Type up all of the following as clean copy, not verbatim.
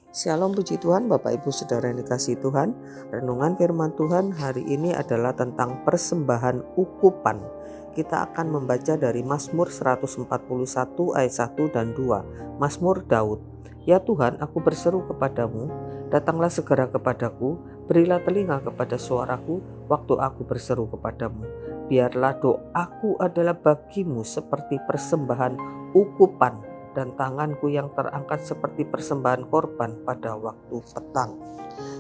Shalom, puji Tuhan, Bapak Ibu Saudara yang dikasihi Tuhan. Renungan firman Tuhan hari ini adalah tentang persembahan ukupan. Kita akan membaca dari Mazmur 141 ayat 1 dan 2. Mazmur Daud. Ya Tuhan, aku berseru kepadamu, datanglah segera kepadaku, berilah telinga kepada suaraku waktu aku berseru kepadamu. Biarlah doaku adalah bagimu seperti persembahan ukupan, dan tanganku yang terangkat seperti persembahan korban pada waktu petang.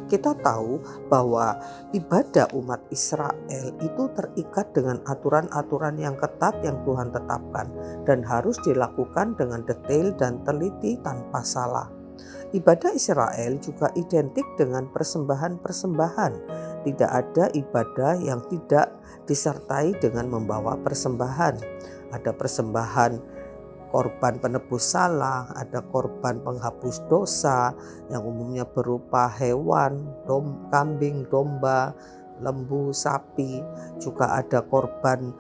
Kita tahu bahwa ibadah umat Israel itu terikat dengan aturan-aturan yang ketat yang Tuhan tetapkan dan harus dilakukan dengan detail dan teliti tanpa salah. Ibadah Israel juga identik dengan persembahan-persembahan. Tidak ada ibadah yang tidak disertai dengan membawa persembahan. Ada persembahan korban penebus salah, ada korban penghapus dosa yang umumnya berupa hewan, kambing, domba, lembu, sapi. Juga ada korban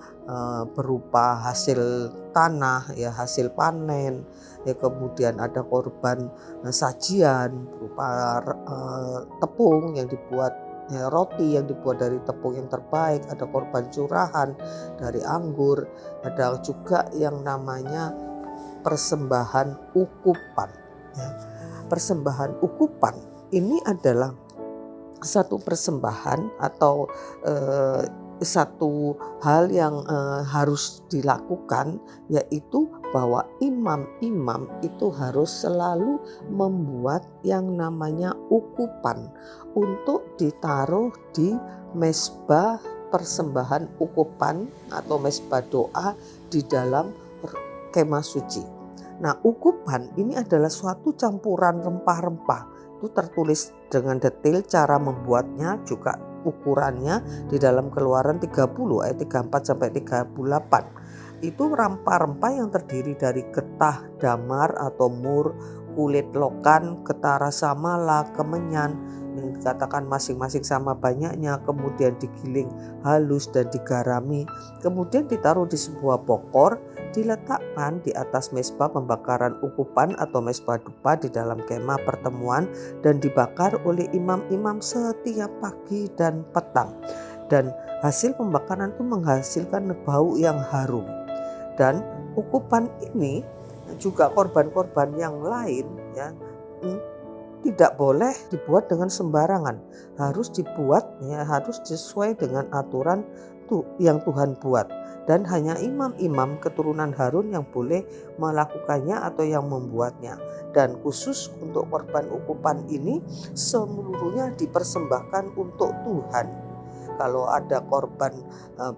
berupa hasil tanah, ya hasil panen. Ya, kemudian ada korban sajian berupa tepung yang dibuat, roti yang dibuat dari tepung yang terbaik, ada korban curahan dari anggur, ada juga yang namanya persembahan ukupan. Ya. Persembahan ukupan ini adalah satu persembahan atau satu hal yang harus dilakukan, yaitu bahwa imam-imam itu harus selalu membuat yang namanya ukupan untuk ditaruh di mezbah persembahan ukupan atau mezbah doa di dalam kemah suci. Nah, ukupan ini adalah suatu campuran rempah-rempah. Itu tertulis dengan detail cara membuatnya, juga ukurannya di dalam Keluaran 30 ayat 34 sampai 38. Itu rempah-rempah yang terdiri dari getah damar atau mur, kulit lokan, getah rasa mala, kemenyan, yang dikatakan masing-masing sama banyaknya, kemudian digiling halus dan digarami, kemudian ditaruh di sebuah bokor, diletakkan di atas mezbah pembakaran ukupan atau mezbah dupa di dalam kemah pertemuan dan dibakar oleh imam-imam setiap pagi dan petang. Dan hasil pembakaran itu menghasilkan bau yang harum. Dan ukupan ini juga korban-korban yang lain ya tidak boleh dibuat dengan sembarangan. Harus dibuat harus sesuai dengan aturan yang Tuhan buat. Dan hanya imam-imam keturunan Harun yang boleh melakukannya atau yang membuatnya. Dan khusus untuk korban ukupan ini seluruhnya dipersembahkan untuk Tuhan. Kalau ada korban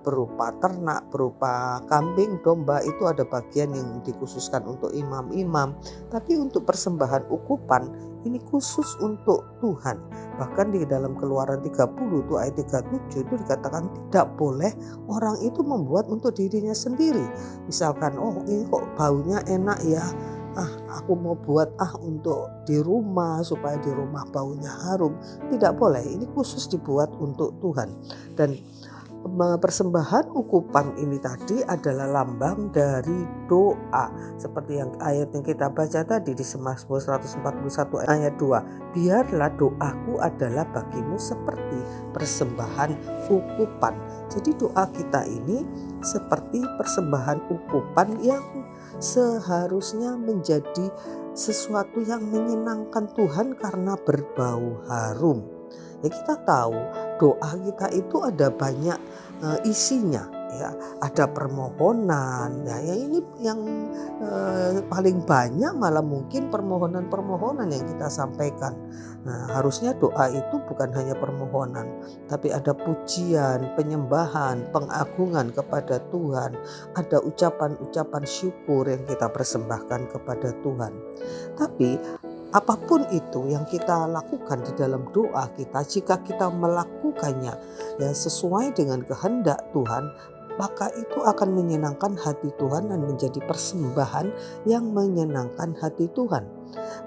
berupa ternak, berupa kambing, domba, itu ada bagian yang dikhususkan untuk imam-imam. Tapi untuk persembahan ukupan ini khusus untuk Tuhan. Bahkan di dalam Keluaran 30 itu ayat 37 itu dikatakan tidak boleh orang itu membuat untuk dirinya sendiri. Misalkan, oh ini kok baunya enak ya, aku mau buat untuk di rumah supaya di rumah baunya harum. Tidak boleh, ini khusus dibuat untuk Tuhan. Dan persembahan ukupan ini tadi adalah lambang dari doa, seperti yang ayat yang kita baca tadi di Mazmur 141 ayat 2. Biarlah doaku adalah bagimu seperti persembahan ukupan. Jadi doa kita ini seperti persembahan ukupan yang seharusnya menjadi sesuatu yang menyenangkan Tuhan karena berbau harum. Ya, kita tahu doa kita itu ada banyak isinya, ya ada permohonan. Nah, ini yang paling banyak malah mungkin permohonan-permohonan yang kita sampaikan. Nah, harusnya doa itu bukan hanya permohonan, tapi ada pujian, penyembahan, pengagungan kepada Tuhan, ada ucapan-ucapan syukur yang kita persembahkan kepada Tuhan. Tapi apapun itu yang kita lakukan di dalam doa kita, jika kita melakukannya ya sesuai dengan kehendak Tuhan, maka itu akan menyenangkan hati Tuhan dan menjadi persembahan yang menyenangkan hati Tuhan.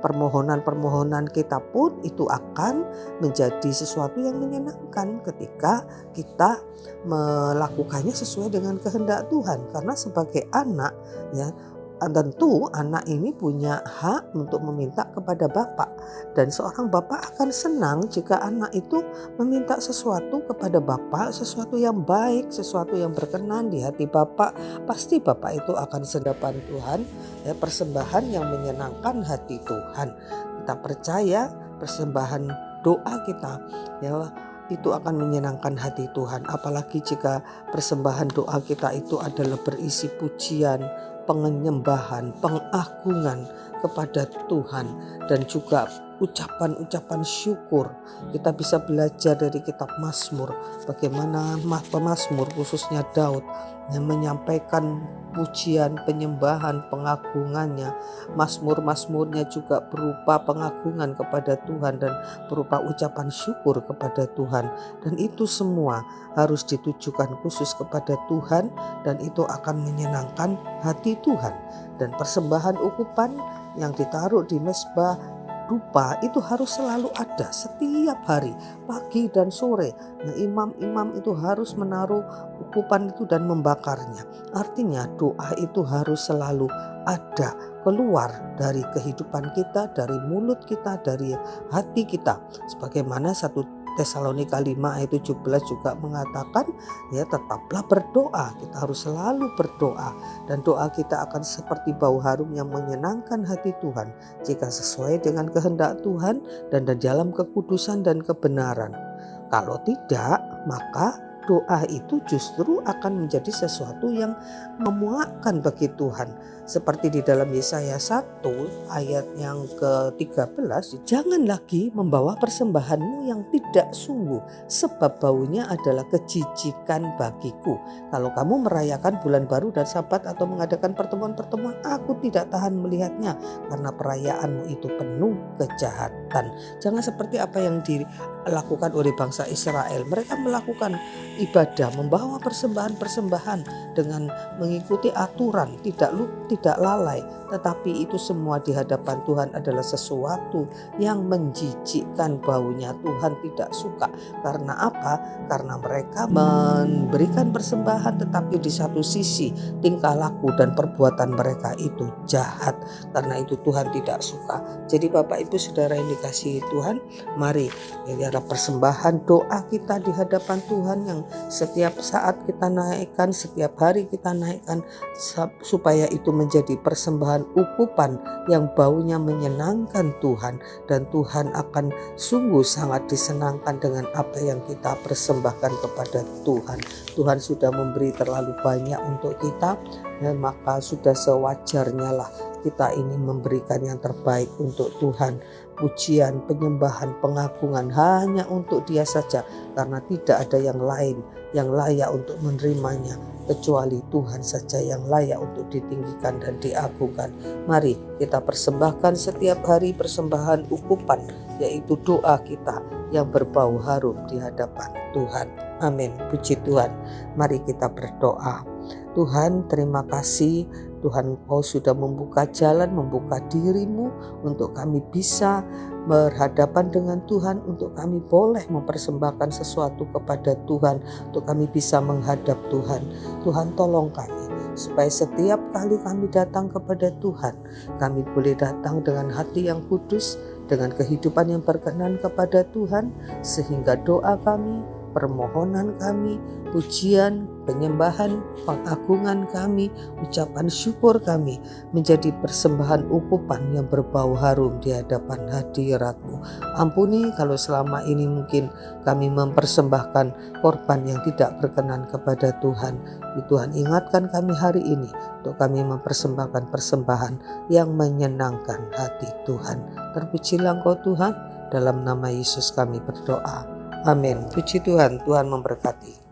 Permohonan-permohonan kita pun itu akan menjadi sesuatu yang menyenangkan ketika kita melakukannya sesuai dengan kehendak Tuhan. Karena sebagai anak ya, tentu anak ini punya hak untuk meminta kepada bapak, dan seorang bapak akan senang jika anak itu meminta sesuatu kepada bapak, sesuatu yang baik, sesuatu yang berkenan di hati bapak. Pasti bapak itu akan sedapan Tuhan, ya, persembahan yang menyenangkan hati Tuhan. Kita percaya persembahan doa kita, ya, itu akan menyenangkan hati Tuhan. Apalagi jika persembahan doa kita itu adalah berisi pujian, penyembahan, pengagungan kepada Tuhan, dan juga ucapan-ucapan syukur. Kita bisa belajar dari kitab Mazmur, bagaimana pemazmur khususnya Daud yang menyampaikan pujian, penyembahan, pengagungannya. Mazmur-mazmurnya juga berupa pengagungan kepada Tuhan dan berupa ucapan syukur kepada Tuhan. Dan itu semua harus ditujukan khusus kepada Tuhan, dan itu akan menyenangkan hati Tuhan. Dan persembahan ukupan yang ditaruh di mezbah dupa itu harus selalu ada setiap hari, pagi dan sore. Nah, imam-imam itu harus menaruh ukupan itu dan membakarnya. Artinya doa itu harus selalu ada, keluar dari kehidupan kita, dari mulut kita, dari hati kita. Sebagaimana 1 Tesalonika 5 ayat 17 juga mengatakan, ya, tetaplah berdoa. Kita harus selalu berdoa, dan doa kita akan seperti bau harum yang menyenangkan hati Tuhan jika sesuai dengan kehendak Tuhan dan dalam kekudusan dan kebenaran. Kalau tidak, maka doa itu justru akan menjadi sesuatu yang memuakkan bagi Tuhan. Seperti di dalam Yesaya 1 ayat yang ke-13, jangan lagi membawa persembahanmu yang tidak sungguh, sebab baunya adalah kejijikan bagiku. Kalau kamu merayakan bulan baru dan Sabat atau mengadakan pertemuan-pertemuan, aku tidak tahan melihatnya, karena perayaanmu itu penuh kejahatan. Jangan seperti apa yang dilakukan oleh bangsa Israel. Mereka melakukan ibadah, membawa persembahan-persembahan dengan mengikuti aturan, tidak lalai, tetapi itu semua di hadapan Tuhan adalah sesuatu yang menjijikkan, baunya Tuhan tidak suka. Karena apa? Karena mereka memberikan persembahan, tetapi di satu sisi tingkah laku dan perbuatan mereka itu jahat. Karena itu Tuhan tidak suka. Jadi Bapak Ibu Saudara yang dikasihi Tuhan, mari ada persembahan doa kita di hadapan Tuhan yang setiap saat kita naikkan, setiap hari kita naikkan, supaya itu menjadi persembahan ukupan yang baunya menyenangkan Tuhan, dan Tuhan akan sungguh sangat disenangkan dengan apa yang kita persembahkan kepada Tuhan. Tuhan sudah memberi terlalu banyak untuk kita, dan maka sudah sewajarnya lah kita ini memberikan yang terbaik untuk Tuhan. Pujian, penyembahan, pengagungan hanya untuk Dia saja, karena tidak ada yang lain yang layak untuk menerimanya kecuali Tuhan saja yang layak untuk ditinggikan dan diagungkan. Mari kita persembahkan setiap hari persembahan ukupan, yaitu doa kita yang berbau harum di hadapan Tuhan. Amin. Puji Tuhan. Mari kita berdoa. Tuhan, terima kasih. Tuhan, Engkau sudah membuka jalan, membuka diri-Mu untuk kami bisa berhadapan dengan Tuhan, untuk kami boleh mempersembahkan sesuatu kepada Tuhan, untuk kami bisa menghadap Tuhan. Tuhan, tolong kami supaya setiap kali kami datang kepada Tuhan, kami boleh datang dengan hati yang kudus, dengan kehidupan yang berkenan kepada Tuhan, sehingga doa kami, permohonan kami, pujian, penyembahan, pengagungan kami, ucapan syukur kami menjadi persembahan ukupan yang berbau harum di hadapan hadirat-Mu. Ampuni kalau selama ini mungkin kami mempersembahkan korban yang tidak berkenan kepada Tuhan. Tuhan, ingatkan kami hari ini untuk kami mempersembahkan persembahan yang menyenangkan hati Tuhan. Terpujilah Engkau Tuhan, dalam nama Yesus kami berdoa. Amin. Puji Tuhan, Tuhan memberkati.